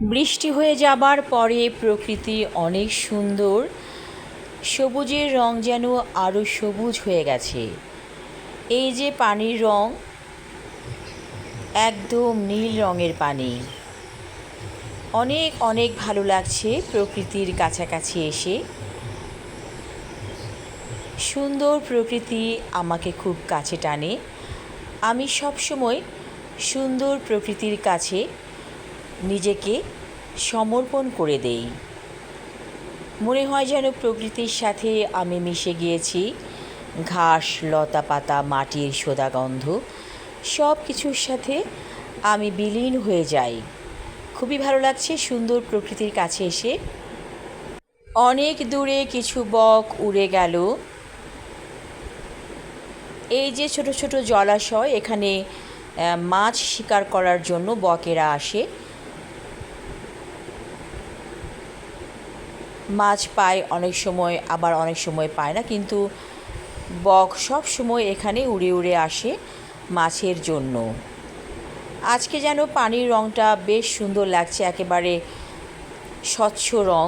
বৃষ্টি হয়ে যাবার পরে প্রকৃতি অনেক সুন্দর, সবুজের রং যেন আরও সবুজ হয়ে গেছে। এই যে পানির রং, একদম নীল রঙের পানি। অনেক অনেক ভালো লাগছে প্রকৃতির কাছাকাছি এসে। সুন্দর প্রকৃতি আমাকে খুব কাছে টানে। আমি সবসময় সুন্দর প্রকৃতির কাছে নিজেকে সমর্পণ করে দেই। মনে হয় যেন প্রকৃতির সাথে আমি মিশে গিয়েছি। ঘাস, লতা পাতা, মাটির সোদা গন্ধ সব কিছুর সাথে আমি বিলীন হয়ে যাই। খুবই ভালো লাগছে সুন্দর প্রকৃতির কাছে এসে। অনেক দূরে কিছু বক উড়ে গেল। এই যে ছোট ছোট জলাশয়, এখানে মাছ শিকার করার জন্য বকেরা আসে। মাছ পায় অনেক সময়, আবার অনেক সময় পায় না, কিন্তু বক সব সময় এখানে উড়ে উড়ে আসে মাছের জন্য। আজকে যেন পানির রঙটা বেশ সুন্দর লাগছে, একেবারে স্বচ্ছ রং।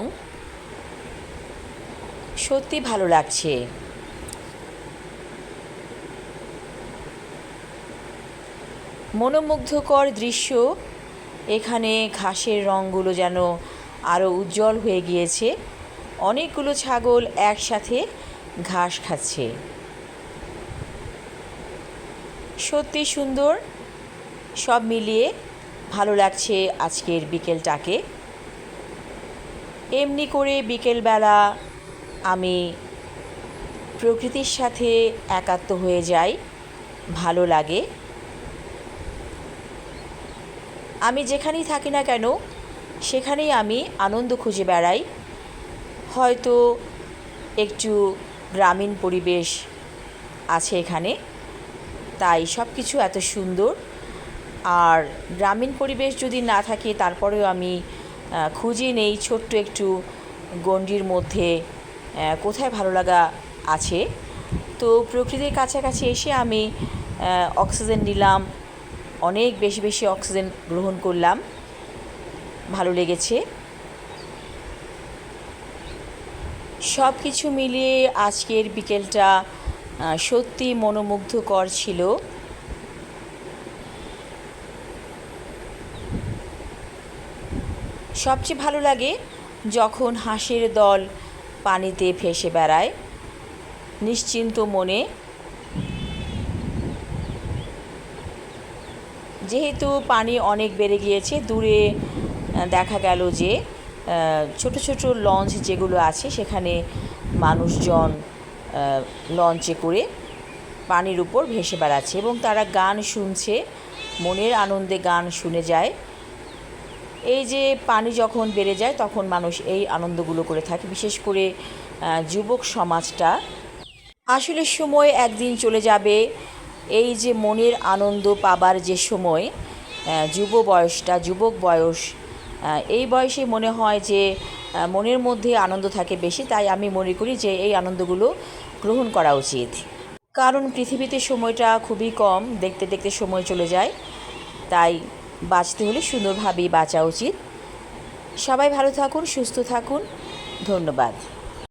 সত্যি ভালো লাগছে। মনোমুগ্ধকর দৃশ্য। এখানে ঘাসের রঙগুলো যেন আরও উজ্জ্বল হয়ে গিয়েছে। অনেকগুলো ছাগল একসাথে ঘাস খাচ্ছে। সত্যি সুন্দর। সব মিলিয়ে ভালো লাগছে আজকের বিকেলটাকে। এমনি করে বিকেলবেলা আমি প্রকৃতির সাথে একাত্ম হয়ে যাই, ভালো লাগে। আমি যেখানেই থাকি না কেন সেখানেই আমি আনন্দ খুঁজে বেড়াই। হয়তো একটু গ্রামীণ পরিবেশ আছে এখানে, তাই সব কিছু এত সুন্দর। আর গ্রামীণ পরিবেশ যদি না থাকে তারপরেও আমি খুঁজে নেই ছোট্ট একটু গণ্ডির মধ্যে কোথায় ভালো লাগা আছে। তো প্রকৃতির কাছাকাছি এসে আমি অক্সিজেন নিলাম, অনেক বেশি বেশি অক্সিজেন গ্রহণ করলাম, ভালো লেগেছে। সব কিছু মিলিয়ে আজকের বিকেলটা সত্যি মনোমুগ্ধকর ছিল। সবচেয়ে ভালো লাগে যখন হাঁসের দল পানিতে ভেসে বেড়ায় নিশ্চিন্ত মনে। যেহেতু পানি অনেক বেড়ে গিয়েছে, দূরে দেখা গেল যে ছোট ছোট লঞ্চ যেগুলো আছে সেখানে মানুষজন লঞ্চে করে পানির উপর ভেসে বেড়াচ্ছে এবং তারা গান শুনছে, মনের আনন্দে গান শুনে যায়। এই যে পানি যখন বেড়ে যায় তখন মানুষ এই আনন্দগুলো করে থাকে, বিশেষ করে যুবক সমাজটা। আসলে সময় একদিন চলে যাবে। এই যে মনের আনন্দ পাবার যে সময়, যুবক বয়স, এই বয়সে মনে হয় যে মনের মধ্যে আনন্দ থাকে বেশি। তাই আমি মনে করি যে এই আনন্দগুলো গ্রহণ করা উচিত। কারণ পৃথিবীতে সময়টা খুবই কম, দেখতে দেখতে সময় চলে যায়। তাই বাঁচতে হলে সুন্দরভাবেই বাঁচা উচিত। সবাই ভালো থাকুন, সুস্থ থাকুন। ধন্যবাদ।